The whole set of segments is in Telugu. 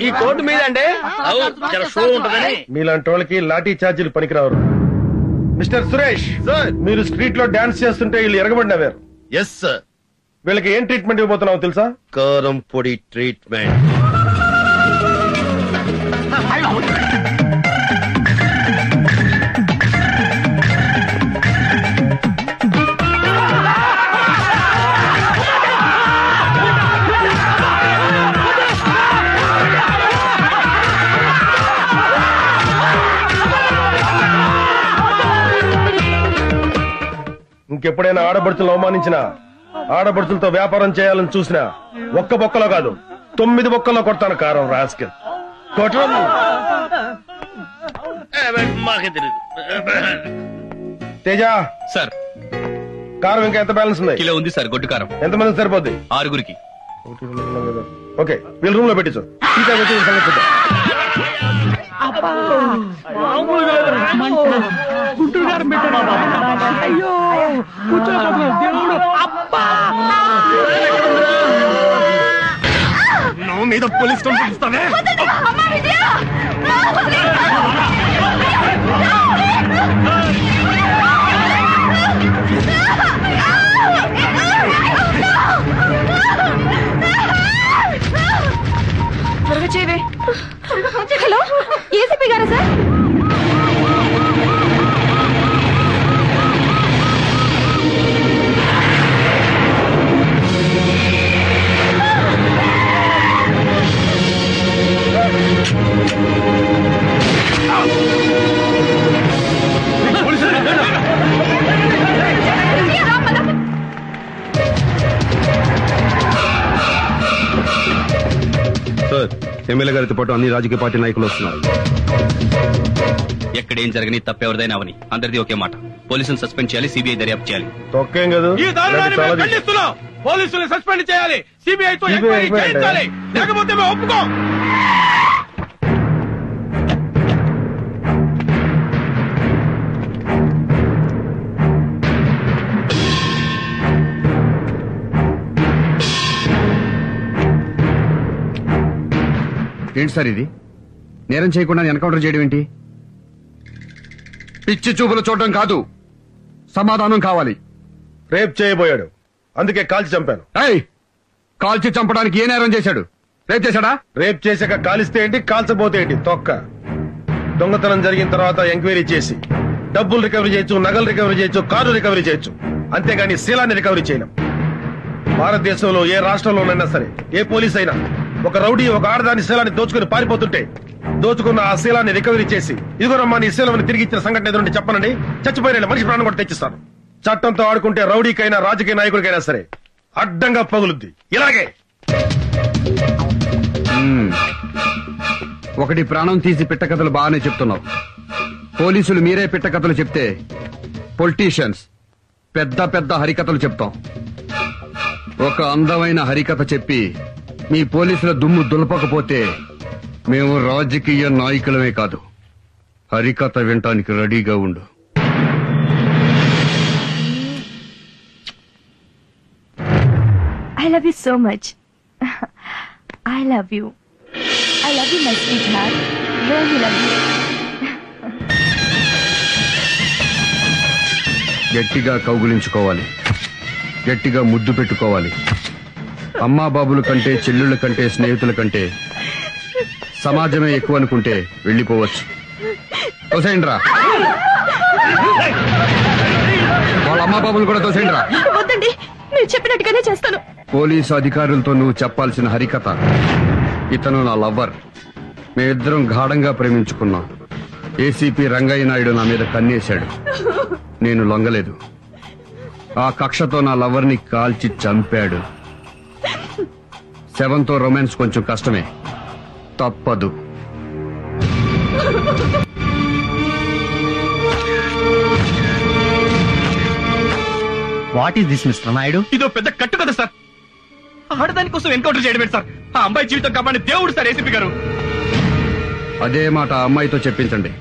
ఈ కోర్టు మీద అంటే షో ఉంటుందని. మీలాంటి వాళ్ళకి లాఠీ చార్జీలు పనికిరావు. మిస్టర్ సురేష్ సార్, మీరు స్ట్రీట్ లో డాన్స్ చేస్తుంటే వీళ్ళు ఎరగబడినవారు. Yes sir. వీళ్ళకి ఏం ట్రీట్మెంట్ ఇవ్వబోతున్నావు తెలుసా? కారం పొడి ట్రీట్మెంట్. ఇంకెప్పుడైనా ఆడబడుచులు అవమానించినా, ఆడబడుచులతో వ్యాపారం చేయాలని చూసినా ఒక్క బొక్కలో కాదు 9 బొక్కల్లో కొడతాను కారం రాస్కెల్. మాకే తెలియదు. తేజ సార్, కారం ఇంకా ఎంత బ్యాలెన్స్ ఉంది? కిలో ఉంది సార్. గొడ్డు కారం ఎంతమంది సరిపోద్ది? 6గురికి. ఓకే, వీళ్ళ రూమ్ లో పెట్టించు. మీద పోలీస్ కంప్లైంట్ ఇస్తానే. త్వరగా చేయవే. హలో, ఏసీపీ గారా సార్? సార్, ఎమ్మెల్యే గారితో పాటు అన్ని రాజకీయ పార్టీ నాయకులు వస్తున్నారు. ఎక్కడేం జరగని తప్పెవరిదైనా అవని అందరిది ఒకే మాట. పోలీసులు సస్పెండ్ చేయాలి, సిబిఐ దర్యాప్తు చేయాలి. తొక్కేం కాదు. ఈ దారుణాన్ని మేము ఖండిస్తున్నాం. పోలీసులు సస్పెండ్ చేయాలి, సిబిఐతో ఎంక్వైరీ చేయించాలి, లేకపోతే మేము ఒప్పుకోం. ఏంటి సార్ ఇది? నేరం చేయకుండా ఎన్కౌంటర్ చేయడం ఏంటి? పిచ్చి చూపులు చూడడం కాదు, సమాధానం కావాలి. రేప్ చేయబోయాడు, అందుకే కాల్చి చంపాను. కాల్చి చంపడానికి ఏ నేరం చేశాడు? రేప్ చేశాడా? రేప్ చేశాక కాలిస్తే ఏంటి, కాల్చబోతే ఏంటి? తొక్క. దొంగతనం జరిగిన తర్వాత ఎంక్వైరీ చేసి డబ్బులు రికవరీ చేయొచ్చు, నగలు రికవరీ చేయొచ్చు, కారు రికవరీ చేయొచ్చు, అంతేగాని శీలాన్ని రికవరీ చేయలేం. భారతదేశంలో ఏ రాష్ట్రంలోనైనా సరే ఏ పోలీస్ అయినా ఒక రౌడీ ఒక ఆడదాని శీలాన్ని దోచుకుని పారిపోతుంటే దోచుకున్న ఆ శీలాన్ని రికవరీ చేసి ఇదిగోనమ్మా నీ శీలం తిరిగి ఇచ్చిన సంఘటన ఎదురుండి చెప్పనండి, చచ్చిపోయిన మనిషి ప్రాణం కూడా తెచ్చిస్తాను. చట్టంతో ఆడుకుంటే రౌడీకైనా రాజకీయ నాయకుడికైనా సరే అడ్డంగా పగులుద్ది. ఇలాగే ఒకటి ప్రాణం తీసి పిట్టకథలు బాగానే చెప్తున్నావు. పోలీసులు మీరే పిట్టకథలు చెప్తే పొలిటీషియన్స్ పెద్ద పెద్ద హరికథలు చెప్తాం. ఒక అందమైన హరికథ చెప్పి మీ పోలీసుల దుమ్ము దులపకపోతే మేము రాజకీయ నాయకులమే కాదు, హరికథ వినటానికి రెడీగా ఉండు. I love you so much. I love you. I love you, my sweetheart. Really love you. గట్టిగా కౌగులించుకోవాలి, గట్టిగా ముద్దు పెట్టుకోవాలి. అమ్మా బాబుల కంటే, చెల్లుళ్ళ కంటే, స్నేహితుల కంటే సమాజమే ఎక్కువ అనుకుంటే వెళ్ళిపోవచ్చు. తోసేయండిరా, వాళ్ళ అమ్మా బాబులు కూడా తోసేయండిరా. వద్దండి, నేను చెప్పినట్టుగానే చేస్తాను. పోలీసు అధికారులతో నువ్వు చెప్పాల్సిన హరికథ, ఇతను నా లవ్వర్, మేమిద్దరం గాఢంగా ప్రేమించుకున్నాం. ఏసీపీ రంగయ్య నాయుడు నా మీద కన్నేశాడు, నేను లొంగలేదు. ఆ కక్షతో నా లవర్ని కాల్చి చంపాడు. శవంతో రొమాన్స్ కొంచెం కష్టమే, తప్పదు. What is this mister Naidu? ఇదో పెద్ద కట్టు కదా సార్. ఆడదాని కోసం ఎన్కౌంటర్ చేయడమే సార్. ఆ అమ్మాయి జీవితం కాపాడి దేవుడు సార్ ఏసీపీ గారు. అదే మాట ఆ అమ్మాయితో చెప్పించండి,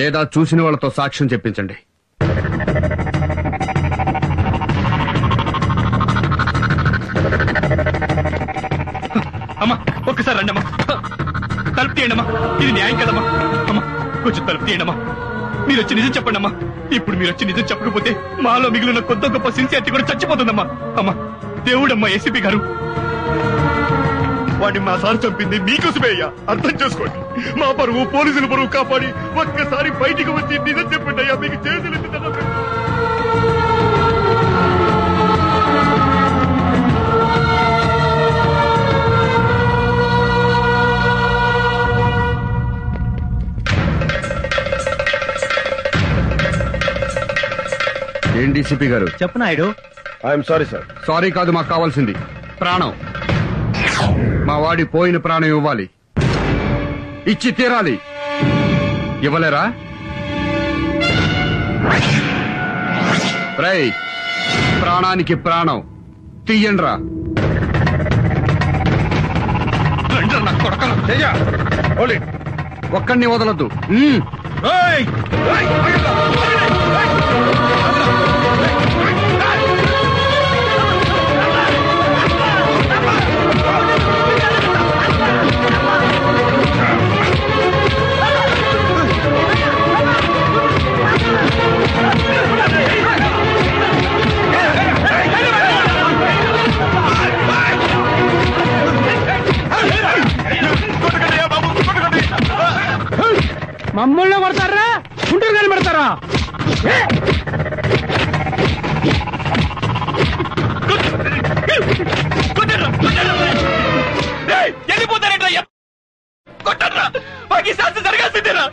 లేదా చూసిన వాళ్ళతో సాక్ష్యం చెప్పించండి. అమ్మా ఒక్కసారి రండమ్మా, తలుపు తీయండమ్మా, ఇది న్యాయం కదమ్మా. అమ్మా కొంచెం తలుపు తీయండమ్మా, మీరు వచ్చి నిజం చెప్పండి అమ్మా. ఇప్పుడు మీరు వచ్చి నిజం చెప్పకపోతే మాలో మిగిలిన కొత్త గొప్ప సిన్సియారిటీ కూడా చచ్చిపోతుందమ్మా. అమ్మా దేవుడమ్మా ఏసీపీ గారు, వాడిని మా సార్ చంపింది మీకోసమే అయ్యా, అర్థం చేసుకోండి. మా పరువు పోలీసుల పరువు కాపాడి ఒక్కసారి బయటికి వచ్చి నిజం చెప్పండి అయ్యా, మీకు చేతులు ఎత్తి దండం పెడతాను. ఏం డీసీపీ గారు? చెప్పు Naidu. I'm sorry sir. Sorry కాదు, మాకు కావాల్సింది ప్రాణం. మా వాడి పోయిన ప్రాణం ఇవ్వాలి, ఇచ్చి తీరాలి. ఇవ్వలేరా? రేయ్, ప్రాణానికి ప్రాణం తీయండ్రా. ఒక్కడిని వదలొద్దు. మమ్మల్ని కొడతారా, గుంటూరు కానీ పెడతారా? వెళ్ళిపోతారేంట్రా? కొట్టరా, మాకు శాస్త్రం జరగాల్సిందేరా.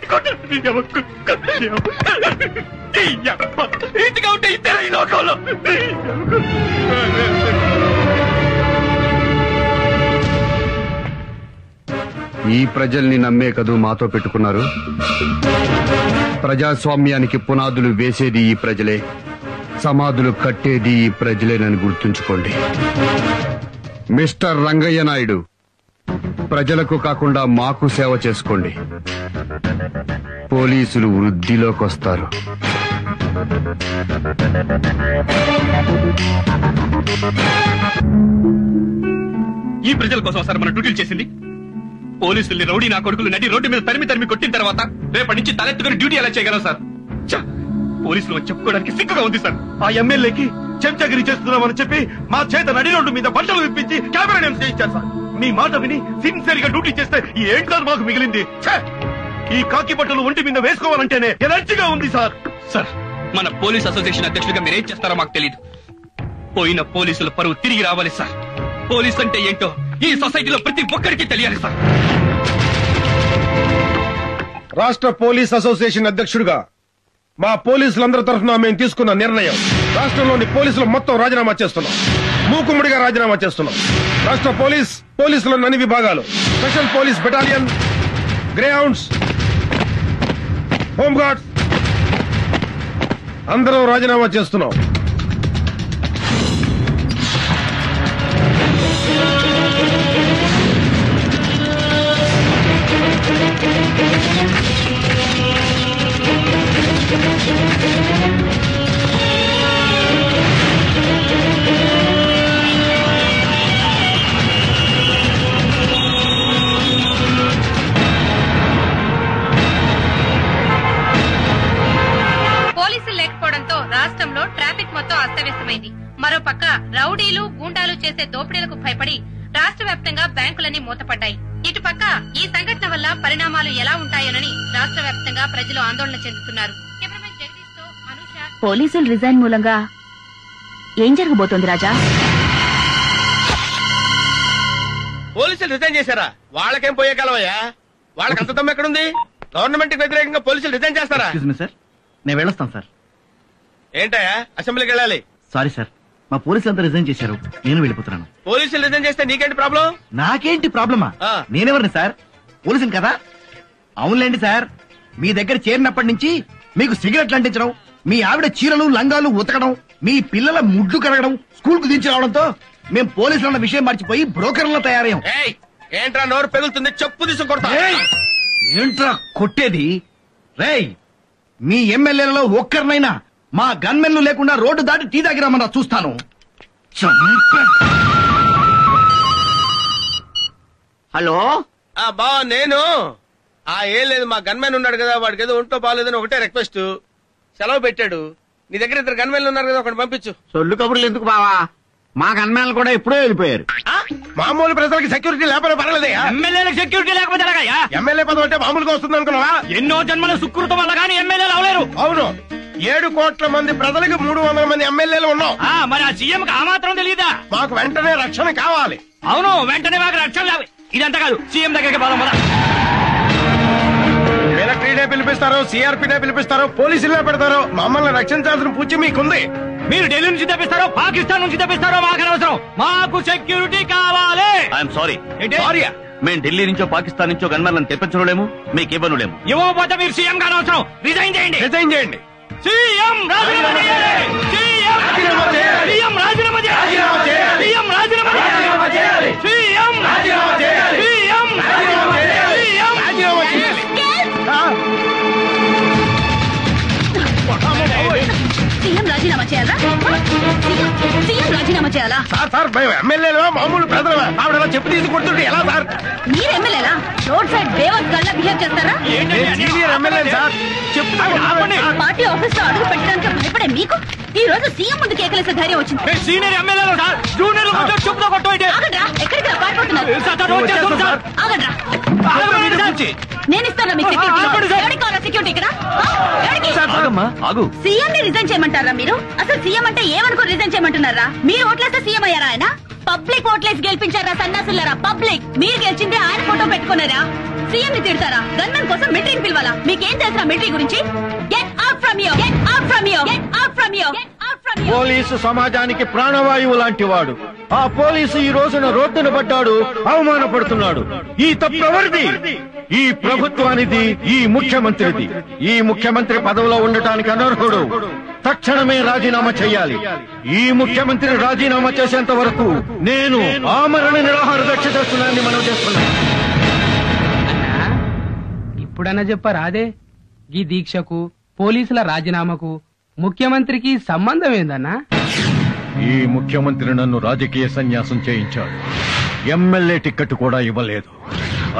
ఇంటిగా ఉంటే ఇద్దరు ఈ లోకంలో. ఈ ప్రజల్ని నమ్మే కదూ మాతో పెట్టుకున్నారు. ప్రజాస్వామ్యానికి పునాదులు వేసేది ఈ ప్రజలే, సమాధులు కట్టేది ఈ ప్రజలేనని గుర్తుంచుకోండి. మిస్టర్ రంగయ్య నాయుడు, ప్రజలకు కాకుండా మాకు సేవ చేసుకోండి. పోలీసులు వృద్ధిలోకి వస్తారు. ఈ ప్రజల కోసం సార్ మన డ్యూటీలు చేసింది. పోలీసుల్ని రౌడీ నా కొడుకులు నడి రోడ్డు మీద తరిమి కొట్టిన తర్వాత రేపటి నుంచి తలెత్తుకుని డ్యూటీ ఎలా చేయగలం సార్? పోలీసులు చెప్పుకోవడానికి సిగ్గుగా ఉంది సార్. ఆ ఎమ్మెల్యేకి చెంచగిరి చేస్తున్నామని చెప్పి మా చేత నడి రోడ్డు మీద బట్టలు విప్పించి కెమెరా నేమ్స్ చేయించారు సార్. మీ మాట విని సిన్సియర్ గా డ్యూటీ చేస్తే ఏం కాదు మాకు మిగిలింది. ఈ కాకి బట్టలు ఒంటి మీద వేసుకోవాలంటేనే ఎనర్జీగా ఉంది సార్. సార్, మన పోలీస్ అసోసియేషన్ అధ్యక్షుడిగా మీరేం చేస్తారో మాకు తెలియదు. పోయిన పోలీసుల పరువు తిరిగి రావాలి సార్. పోలీస్ అంటే ఏంటో ఈ సొసైటీలో ప్రతి ఒక్కరికి తెలియాలి సార్. రాష్ట్ర పోలీస్ అసోసియేషన్ అధ్యక్షుడిగా మా పోలీసులందరి తరఫున మేము తీసుకున్న నిర్ణయం, రాష్ట్రంలోని పోలీసులు మొత్తం రాజీనామా చేస్తున్నాం. మూకుమ్మడిగా రాజీనామా చేస్తున్నాం. రాష్ట్ర పోలీసులోని అన్ని విభాగాలు, special police battalion, Greyhounds, home guards అందరం రాజీనామా చేస్తున్నాం. పోలీసులు లేకపోవడంతో రాష్ట్రంలో ట్రాఫిక్ మొత్తం అస్తవ్యస్తమైంది. మరోపక్క రౌడీలు గూండాలు చేసే దోపిడీలకు భయపడి రాష్ట్ర వ్యాప్తంగా బ్యాంకులన్నీ మూతపడ్డాయి. ఇటుపక్క ఈ సంఘటన వల్ల పరిణామాలు ఎలా ఉంటాయోనని రాష్ట్ర వ్యాప్తంగా ప్రజలు ఆందోళన చెందుతున్నారు. కెమెరామెన్ జగదీష్ తో అనూష. పోలీసులు రిజైన్ మూలంగా ఏం జరగబోతోంది రాజా? పోలీసులు రిజైన్ చేశారా? వాళ్ళకేం పోయే కాలమయ్యా? వాళ్ళకి అంత దమ్ము ఎక్కడుంది? గవర్నమెంట్ కి వ్యతిరేకంగా పోలీసులు రిజైన్ చేస్తారా? సార్, నేను వెళ్ళొస్తాను సార్. ఏంటయ్యా, అసెంబ్లీకి వెళ్ళాలి. సారీ సార్, మా పోలీసులంతా రిజైన్ చేశారు, నేను వెళ్ళిపోతున్నాను. పోలీసులు రిజైన్ చేస్తే నీకేంటి ప్రాబ్లం? నాకేంటి ప్రాబ్లమా? నేనెవరిని సార్? పోలీసుని కదా. అవునులేండి సార్, మీ దగ్గర చేరినప్పటి నుంచి మీకు సిగరెట్లు అంటించడం, మీ ఆవిడ చీరలు లంగాలు ఉతకడం, మీ పిల్లల ముడ్లు కడగడం, స్కూల్ కు దించి రావడంతో మేము పోలీసులు అన్న విషయం మర్చిపోయి బ్రోకర్లా తయారయ్యాం. ఏంట్రా నోరు పెగులుతుంది? చెప్పు తీసుకొడతా. ఏంట్రా కొట్టేది? రేయ్, మీ ఎమ్మెల్యేలలో ఒక్కరినైనా మా గన్మెన్లు లేకుండా రోడ్డు దాటి టీ తాగిరామన్నా చూస్తాను. హలో బా నేను ఏం లేదు, మా గన్మెన్ ఉన్నాడు కదా, వాడికి ఏదో ఒంట్లో బాగాలేదని ఒకటే రిక్వెస్ట్, సెలవు పెట్టాడు. నీ దగ్గర 2 గన్మెన్లు ఉన్నారు కదా, ఒకటి పంపించు. సొల్లు కబుర్లు ఎందుకు బావా, మా గన్మేన్లు కూడా ఎప్పుడో వెళ్ళిపోయారు. మామూలు ప్రజలకి సెక్యూరిటీ లేకపోతే పర్వాలేదయ్యా. ఎమ్మెల్యేలకు సెక్యూరిటీ లేకపోతే ఎలాగయ్యా? ఎమ్మెల్యే పదవి అంటే మామూలుగా వస్తుంది అనుకున్నావా? ఎన్నో జన్మల సుకృతం వల్ల కానీ ఎమ్మెల్యేలు అవలేరు. అవును, 7 కోట్ల మంది ప్రజలకు 300 మంది ఎమ్మెల్యేలు ఉన్నాం. మరి ఆ సీఎం కి ఆ మాత్రం తెలియదా? మాకు వెంటనే రక్షణ కావాలి. అవును, వెంటనే మాకు రక్షణ కావాలి. ఇదంతా కాదు, సీఎం దగ్గరికి పోదాం పద. మిలిటరీనే పిలిపిస్తారు, సిఆర్పీనే పిలిపిస్తారు, పోలీసులనే పెడతారు. మమ్మల్ని రక్షించాల్సిన పూచి మీకుంది. మీరు ఢిల్లీ నుంచి తెప్పిస్తారో పాకిస్తాన్ నుంచి తెప్పిస్తారో మాకు అనవసరం, మాకు సెక్యూరిటీ కావాలి. ఐఎమ్ సారీ, సారీయా? మేము ఢిల్లీ నుంచో పాకిస్తాన్ నుంచో గన్మెన్లను తెప్పించలేము, మీకు ఇవ్వనులేము. ఇవ్వకపోతే మీరు సీఎం కానవసరం, రిజైన్ చేయండి. రిజైన్ చేయండి. సీఎం రాజీనామా చేయాలి. సీఎం రాజీనామా చేయాలి. సీఎం రాజీనామా చేయాలి. సీఎం రాజీనామా చేయాలి. సీఎం రాజీనామా చేయాలి. సీఎం రాజీనామా చేయాలి. సీఎం రాజీనామా చేయాలి. సీఎం రాజీనామా చేయాలా? సీఎం రాజీనామా చేయాలా? సార్ మేము ఎమ్మెల్యేలు మామూలు ప్రజలమా? ఆవిడ చెప్పు తీసి కొడుతుంటే ఎలా సార్? మీరు ఎమ్మెల్యేలా? రోడ్ సైడ్ దేవత్ గల్లా బిహేవ్ చేస్తారా? సీనియర్ ఎమ్మెల్యే సార్, చెప్తా. పార్టీ ఆఫీస్ లో అడుగు పెట్టడానికి భయపడే మీకు ఈ రోజు సీఎం ముందు కేకలేసే ధైర్యం వచ్చింది. సీనియర్ ఎమ్మెల్యేలు సార్, జూనియర్ చెప్పుతో కొట్టు. ఆగండ్రా, ఎక్కడికి పారిపోతున్నారు? ఆగండ్రా, నేను ఇస్తాను మీకు సెక్యూరిటీ ఇక్కడ. సీఎం ని రిజైన్ చేయమంటారా మీరు? అసలు సీఎం అంటే ఏమనుకో రిజైన్ చేయమంటున్నారా? మీరు ఓట్లేస్తే సీఎం అయ్యారా ఆయన? పబ్లిక్ ఓట్లేసి గెలిపించారా సన్నాసులారా? పబ్లిక్ మీరు గెలిచింది ఆయన ఫోటో పెట్టుకున్నారా? సీఎం ని తిడతారా? గన్మెన్ కోసం మిలిటరీని పిలవాలా? మీకేం తెలుసా మిలిటరీ గురించి? Get out from here, get out from here, get out from here, get out from here. Police సమాజానికి ప్రాణవాయువు లాంటి వాడు. ఆ పోలీసు ఈ రోజున రోడ్డున పడ్డాడు, అవమానపడుతున్నాడు. ఈ తప్పు ఎవరిది? ఈ ప్రభుత్వానిది, ఈ ముఖ్యమంత్రిది. ఈ ముఖ్యమంత్రి పదవిలో ఉండటానికి అనర్హుడు. తక్షణమే రాజీనామా చేయాలి. ఈ ముఖ్యమంత్రి రాజీనామా చేసేంత వరకు నేను ఆమరణ నిరాహార దీక్ష చేస్తున్నానని మనం చేస్తున్నాను. ఇప్పుడన్నా చెప్పారా అదే ఈ దీక్షకు పోలీసుల రాజీనామాకు ముఖ్యమంత్రికి సంబంధం ఏందన్నా? ఈ ముఖ్యమంత్రి నన్ను రాజకీయ సన్యాసం చేయించాడు. ఎమ్మెల్యే టికెట్ కూడా ఇవ్వలేదు,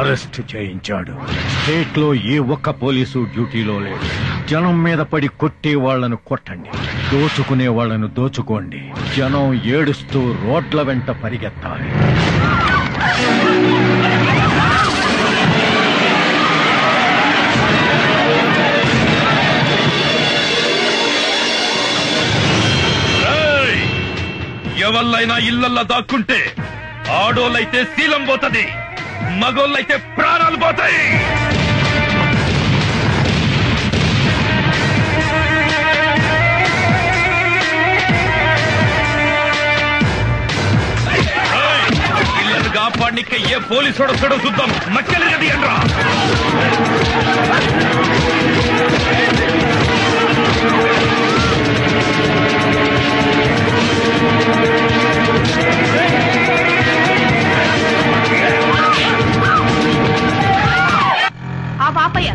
అరెస్ట్ చేయించాడు. స్టేట్ లో ఏ ఒక్క పోలీసు డ్యూటీలో లేడు. జనం మీద పడి కొట్టే వాళ్లను కొట్టండి, దోచుకునే వాళ్లను దోచుకోండి. జనం ఏడుస్తూ రోడ్ల వెంట పరిగెత్తాలి. ఎవళ్ళైనా ఇళ్లల్లో దాక్కుంటే ఆడోళ్ళైతే శీలం పోతది, మగోళ్ళైతే ప్రాణాలు పోతాయి. పిల్లలు కాపాడికి ఏ పోలీసు వస్తాడో చూద్దాం. మక్కలు గది అనరా. పాపయ్య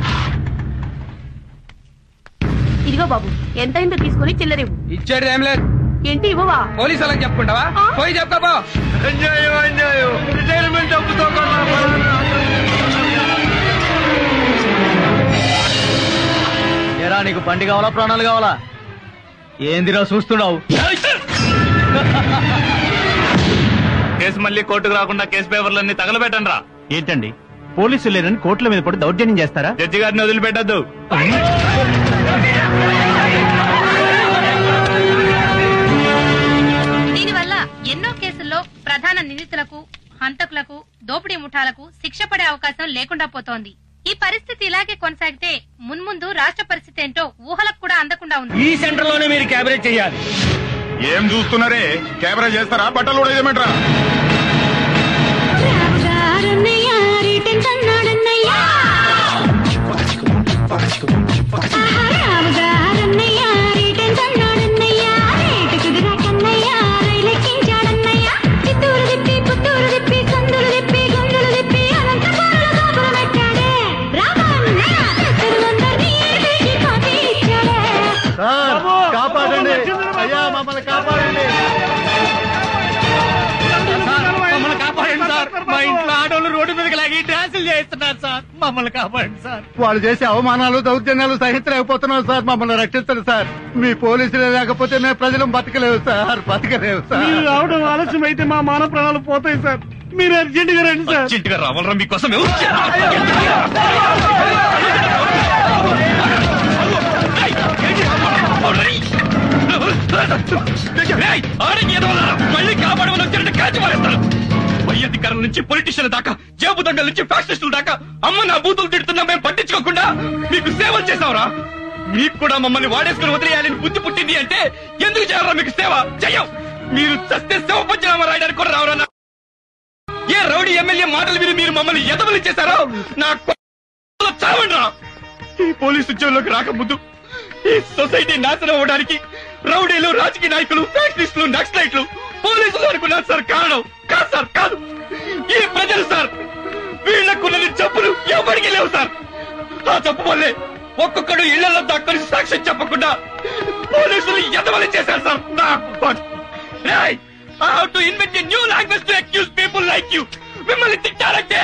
ఇదిగో బాబు, ఎంతైందో తీసుకుని చిల్లరివ్వు. ఇచ్చేది ఏం లేదు. ఏంటి ఇవ్వవా? పోలీసు వాళ్ళకి చెప్పుకుంటావా? పోయి చెప్పుకోపో. అన్యాయం, అన్యాయం. రిటైర్మెంట్ డబ్బుతో ఏరా, నీకు బండి కావాలా ప్రాణాలు కావాలా? ఏందిరా చూస్తున్నావు? కేసు మళ్ళీ కోర్టుకు రాకుండా కేసు పేపర్లన్నీ తగలబెట్టండి రా. ఏంటండి, పోలీసులు లేరని కోర్టుల మీద పడి దౌర్జన్యం చేస్తారా? జడ్జి గారిని వదిలిపెట్టద్దు. దీనివల్ల ఎన్నో కేసుల్లో ప్రధాన నిందితులకు, హంతకులకు, దోపిడీ ముఠాలకు శిక్ష పడే అవకాశం లేకుండా పోతోంది. ఈ పరిస్థితి ఇలాగే కొనసాగితే మున్ముందు రాష్ట్ర పరిస్థితి ఏంటో ఊహలకు కూడా అందకుండా ఉంది. ఈ సెంటర్ లోనే మీరు క్యాబినెట్ చేయాలి. ఏం చూస్తున్నారే? కెమెరా చేస్తారా? బట్టలు కూడా ఇదేమంటారా? కాపాడండి అయ్యా, మమ్మల్ని కాపాడండి. తాగి డ్యాన్సులు చేస్తున్నారు సార్. మమ్మల్ని కాపాడండి సార్. వాళ్ళు చేసే అవమానాలు దౌర్జన్యాలు సహించలేకపోతున్నాం సార్. మమ్మల్ని రక్షించండి సార్. మీ పోలీసులే లేకపోతే మేము ప్రజలు బతకలేవు సార్. బతకలేవు సార్. మీరు రావడం ఆలస్యం అయితే మా మానవ ప్రాణాలు పోతాయి సార్. మీరు అర్జెంట్ గా రండి సార్. అర్జెంట్ గా రావాలరా మీకోసం మళ్ళీ కాపాడమని వచ్చారంటే కాల్చి మారేస్తారు. పై అధికారుల నుంచి పొలిటీషియన్ల దాకా, జేబు దండల నుంచి ఫ్యాక్షనిస్టుల దాకా అమ్మ నా బూతులు తిడుతున్నా మేము పట్టించుకోకుండా మీకు సేవలు చేసావురా. మీకు కూడా మమ్మల్ని వాడేసుకుని వదిలేయాలని బుద్ధి పుట్టింది అంటే ఎందుకు చేయాలరా మీకు సేవ? చెయ్యం. మీరు చస్తే సేవ పంచనామా రాయడానికి కూడా రావరా? ఏ రౌడీ ఎమ్మెల్యే మాటలు విని మీరు మమ్మల్ని ఎదవలు చేశారో నా చావండ్రా. ఈ పోలీసు ఉద్యోగంలోకి రాకముందు ఈ సొసైటీ నాశనం అవ్వడానికి రౌడీలు, రాజకీయ నాయకులు, ఫ్యాక్షనిస్టులు, నక్సలైట్లు, పోలీసులు అనుకున్నారు సార్. కారణం కాదు సార్, కాదు. ఈ ప్రజలు సార్. వీళ్లకున్నది జబ్బులు ఎవరికి లేవు సార్. ఆ జబ్బు వల్లే ఒక్కొక్కడు ఇళ్లలో దాక్కుని సాక్ష్యం చెప్పకుండా పోలీసులు ఎదవలు చేశారు sir. I have to invent a new language to accuse people like you. మిమ్మల్ని తిట్టాలంటే